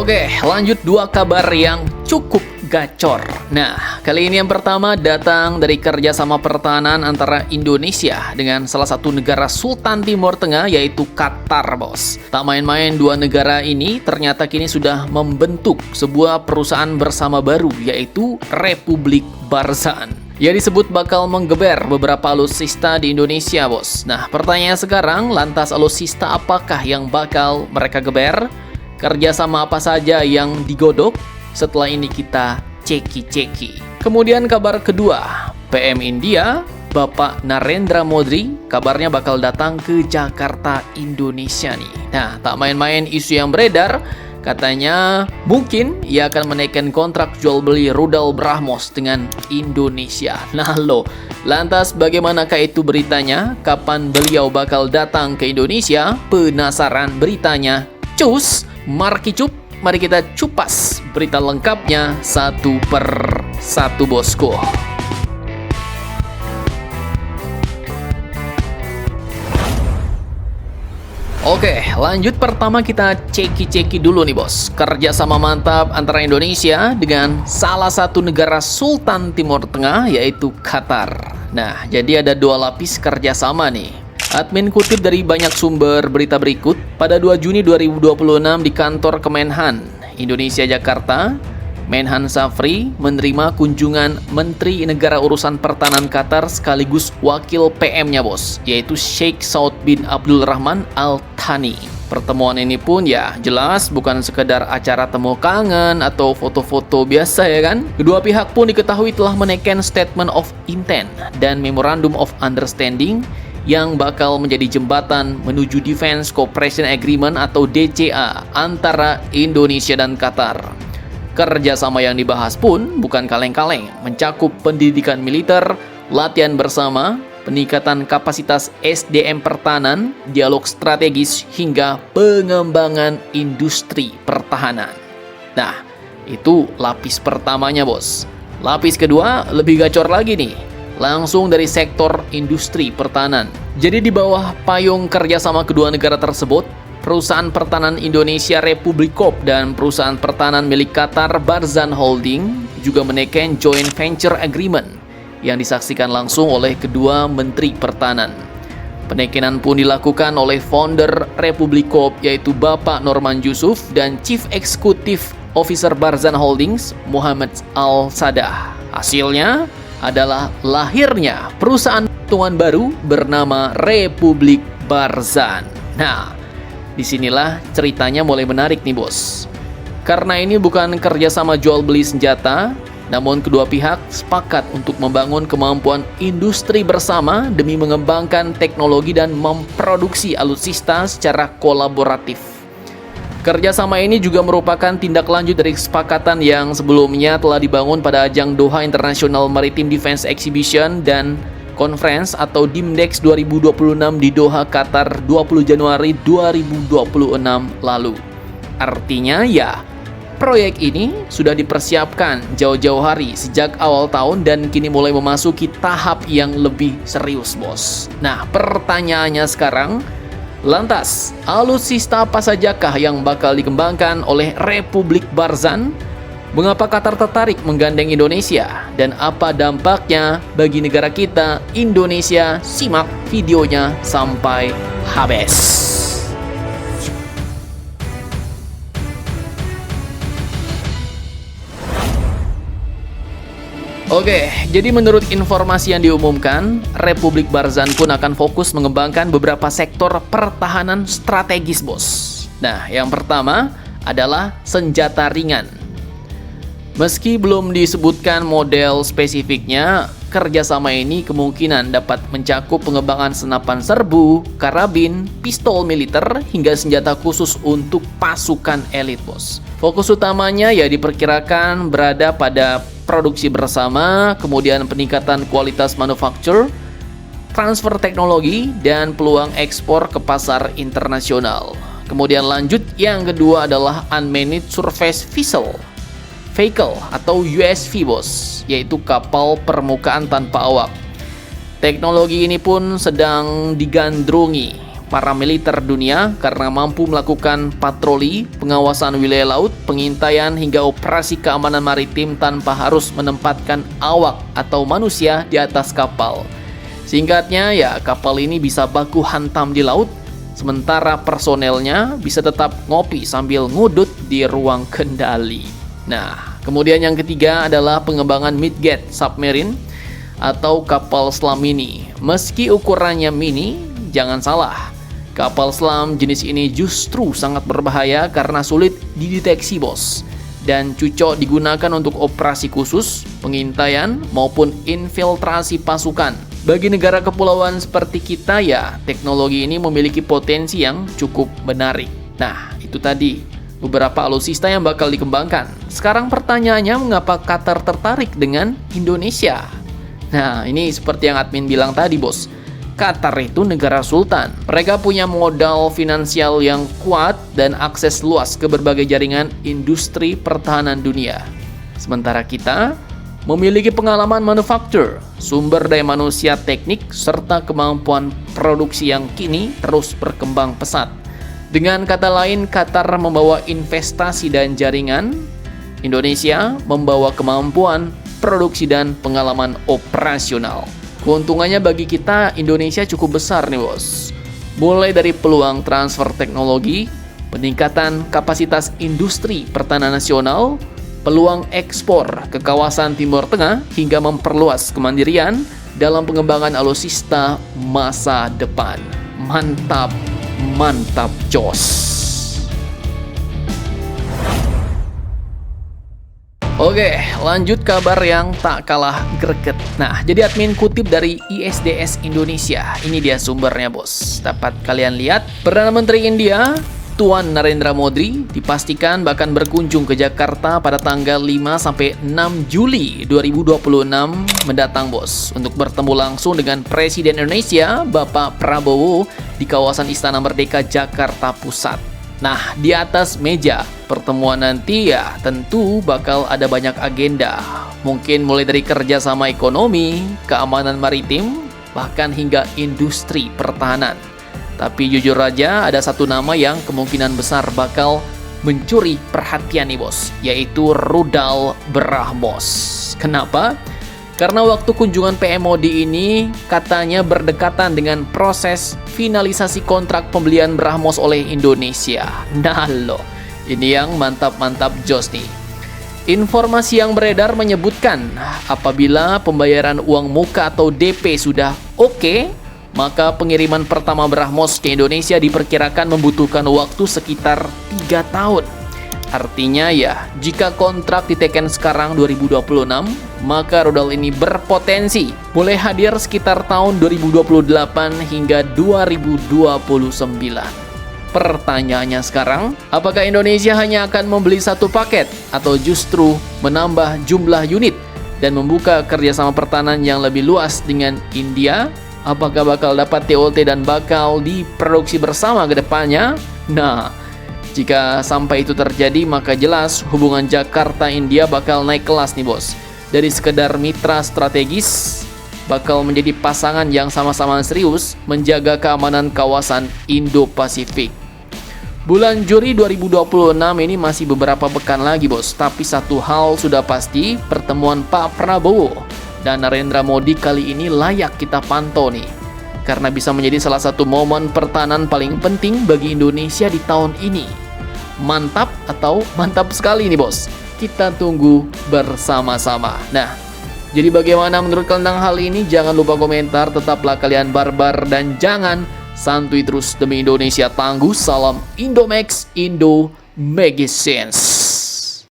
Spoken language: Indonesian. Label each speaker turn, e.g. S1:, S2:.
S1: Oke, lanjut dua kabar yang cukup gacor. Nah, kali ini yang pertama datang dari kerjasama pertahanan antara Indonesia dengan salah satu negara Sultan Timur Tengah, yaitu Qatar, bos. Tak main-main, dua negara ini ternyata kini sudah membentuk sebuah perusahaan bersama baru, yaitu Republik Barzan. Ya, disebut bakal menggeber beberapa alutsista di Indonesia, bos. Nah, pertanyaan sekarang, lantas alutsista apakah yang bakal mereka geber? Kerjasama apa saja yang digodok? Setelah ini kita ceki-ceki. Kemudian kabar kedua, PM India, Bapak Narendra Modi, kabarnya bakal datang ke Jakarta, Indonesia nih. Nah, tak main-main isu yang beredar, katanya mungkin ia akan menaikkan kontrak jual beli rudal BrahMos dengan Indonesia. Nah lo, lantas bagaimanakah itu beritanya? Kapan beliau bakal datang ke Indonesia? Penasaran beritanya? Cus! Mari kita cupas berita lengkapnya satu per satu, bosku. Oke, lanjut pertama kita ceki-ceki dulu nih, bos. Kerjasama mantap antara Indonesia dengan salah satu negara Sultan Timur Tengah, yaitu Qatar. Nah, jadi ada dua lapis kerjasama nih. Admin kutip dari banyak sumber berita berikut, pada 2 Juni 2026 di kantor Kemenhan, Indonesia Jakarta, Menhan Safri menerima kunjungan Menteri Negara Urusan Pertahanan Qatar sekaligus wakil PM-nya, bos, yaitu Sheikh Saud bin Abdul Rahman Al Thani. Pertemuan ini pun ya jelas bukan sekedar acara temu kangen atau foto-foto biasa, ya kan? Kedua pihak pun diketahui telah menaikkan Statement of Intent dan Memorandum of Understanding yang bakal menjadi jembatan menuju Defense Cooperation Agreement atau DCA antara Indonesia dan Qatar. Kerjasama yang dibahas pun bukan kaleng-kaleng, mencakup pendidikan militer, latihan bersama, peningkatan kapasitas SDM pertahanan, dialog strategis, hingga pengembangan industri pertahanan. Nah, itu lapis pertamanya, bos. Lapis kedua lebih gacor lagi nih. Langsung dari sektor industri pertahanan. Jadi di bawah payung kerjasama kedua negara tersebut, perusahaan pertahanan Indonesia Republic Corp dan perusahaan pertahanan milik Qatar Barzan Holding juga menaikkan joint venture agreement yang disaksikan langsung oleh kedua menteri pertahanan. Penaikinan pun dilakukan oleh founder Republic Corp, yaitu Bapak Norman Yusuf, dan Chief Executive Officer Barzan Holdings Muhammad Al-Sadah. Hasilnya adalah lahirnya perusahaan patungan baru bernama Republik Barzan. Nah, disinilah ceritanya mulai menarik nih, bos. Karena ini bukan kerjasama jual beli senjata, namun kedua pihak sepakat untuk membangun kemampuan industri bersama demi mengembangkan teknologi dan memproduksi alutsista secara kolaboratif. Kerjasama ini juga merupakan tindak lanjut dari kesepakatan yang sebelumnya telah dibangun pada ajang Doha International Maritime Defense Exhibition dan Conference atau DIMDEX 2026 di Doha, Qatar 20 Januari 2026 lalu. Artinya ya, proyek ini sudah dipersiapkan jauh-jauh hari sejak awal tahun dan kini mulai memasuki tahap yang lebih serius, bos. Nah, pertanyaannya sekarang, lantas, alutsista apa sajakah yang bakal dikembangkan oleh Republik Barzan? Mengapa Qatar tertarik menggandeng Indonesia? Dan apa dampaknya bagi negara kita, Indonesia? Simak videonya sampai habis. Oke, jadi menurut informasi yang diumumkan, Republik Barzan pun akan fokus mengembangkan beberapa sektor pertahanan strategis, bos. Nah, yang pertama adalah senjata ringan. Meski belum disebutkan model spesifiknya, kerjasama ini kemungkinan dapat mencakup pengembangan senapan serbu, karabin, pistol militer, hingga senjata khusus untuk pasukan elit, bos. Fokus utamanya ya diperkirakan berada pada produksi bersama, kemudian peningkatan kualitas manufaktur, transfer teknologi, dan peluang ekspor ke pasar internasional. Kemudian lanjut, yang kedua adalah Unmanned Surface Vehicle atau USV, bos, yaitu kapal permukaan tanpa awak. Teknologi ini pun sedang digandrungi para militer dunia karena mampu melakukan patroli, pengawasan wilayah laut, pengintaian hingga operasi keamanan maritim tanpa harus menempatkan awak atau manusia di atas kapal. Singkatnya ya, kapal ini bisa baku hantam di laut, sementara personelnya bisa tetap ngopi sambil ngudut di ruang kendali. Nah, kemudian yang ketiga adalah pengembangan midget submarine atau kapal selam mini. Meski ukurannya mini, jangan salah, kapal selam jenis ini justru sangat berbahaya karena sulit dideteksi, bos. Dan cocok digunakan untuk operasi khusus, pengintaian, maupun infiltrasi pasukan. Bagi negara kepulauan seperti kita ya, teknologi ini memiliki potensi yang cukup menarik. Nah, itu tadi beberapa alutsista yang bakal dikembangkan. Sekarang pertanyaannya, mengapa Qatar tertarik dengan Indonesia? Nah, ini seperti yang admin bilang tadi, bos. Qatar itu negara sultan. Mereka punya modal finansial yang kuat dan akses luas ke berbagai jaringan industri pertahanan dunia. Sementara kita memiliki pengalaman manufaktur, sumber daya manusia teknik, serta kemampuan produksi yang kini terus berkembang pesat. Dengan kata lain, Qatar membawa investasi dan jaringan, Indonesia membawa kemampuan produksi dan pengalaman operasional. Keuntungannya bagi kita Indonesia cukup besar nih, bos. Mulai dari peluang transfer teknologi, peningkatan kapasitas industri pertahanan nasional, peluang ekspor ke kawasan Timur Tengah, hingga memperluas kemandirian dalam pengembangan alutsista masa depan. Mantap, mantap, jos. Oke, lanjut kabar yang tak kalah greget. Nah, jadi admin kutip dari ISDS Indonesia. Ini dia sumbernya, bos. Dapat kalian lihat, Perdana Menteri India Tuan Narendra Modi dipastikan bahkan berkunjung ke Jakarta pada tanggal 5-6 Juli 2026 mendatang, bos, untuk bertemu langsung dengan Presiden Indonesia Bapak Prabowo di kawasan Istana Merdeka Jakarta Pusat. Nah, di atas meja pertemuan nanti ya tentu bakal ada banyak agenda. Mungkin mulai dari kerjasama ekonomi, keamanan maritim, bahkan hingga industri pertahanan. Tapi jujur aja ada satu nama yang kemungkinan besar bakal mencuri perhatian nih, bos, yaitu rudal Brahmos. Kenapa? Karena waktu kunjungan PM Modi ini katanya berdekatan dengan proses finalisasi kontrak pembelian Brahmos oleh Indonesia. Nah loh, ini yang mantap-mantap jos nih. Informasi yang beredar menyebutkan apabila pembayaran uang muka atau DP sudah oke, maka pengiriman pertama Brahmos ke Indonesia diperkirakan membutuhkan waktu sekitar 3 tahun. Artinya ya, jika kontrak diteken sekarang 2026, maka rudal ini berpotensi boleh hadir sekitar tahun 2028 hingga 2029. Pertanyaannya sekarang, apakah Indonesia hanya akan membeli satu paket atau justru menambah jumlah unit dan membuka kerjasama pertahanan yang lebih luas dengan India? Apakah bakal dapat TOT dan bakal diproduksi bersama ke depannya? Nah, jika sampai itu terjadi, maka jelas hubungan Jakarta-India bakal naik kelas nih, bos. Dari sekedar mitra strategis, bakal menjadi pasangan yang sama-sama serius menjaga keamanan kawasan Indo-Pasifik. Bulan Juli 2026 ini masih beberapa pekan lagi, bos. Tapi satu hal sudah pasti, pertemuan Pak Prabowo dan Narendra Modi kali ini layak kita pantau nih, karena bisa menjadi salah satu momen pertahanan paling penting bagi Indonesia di tahun ini. Mantap atau mantap sekali nih, bos? Kita tunggu bersama-sama. Nah, jadi bagaimana menurut kalian tentang hal ini? Jangan lupa komentar, tetaplah kalian barbar dan jangan santuy terus demi Indonesia tangguh. Salam Indomax, Indo Magazines.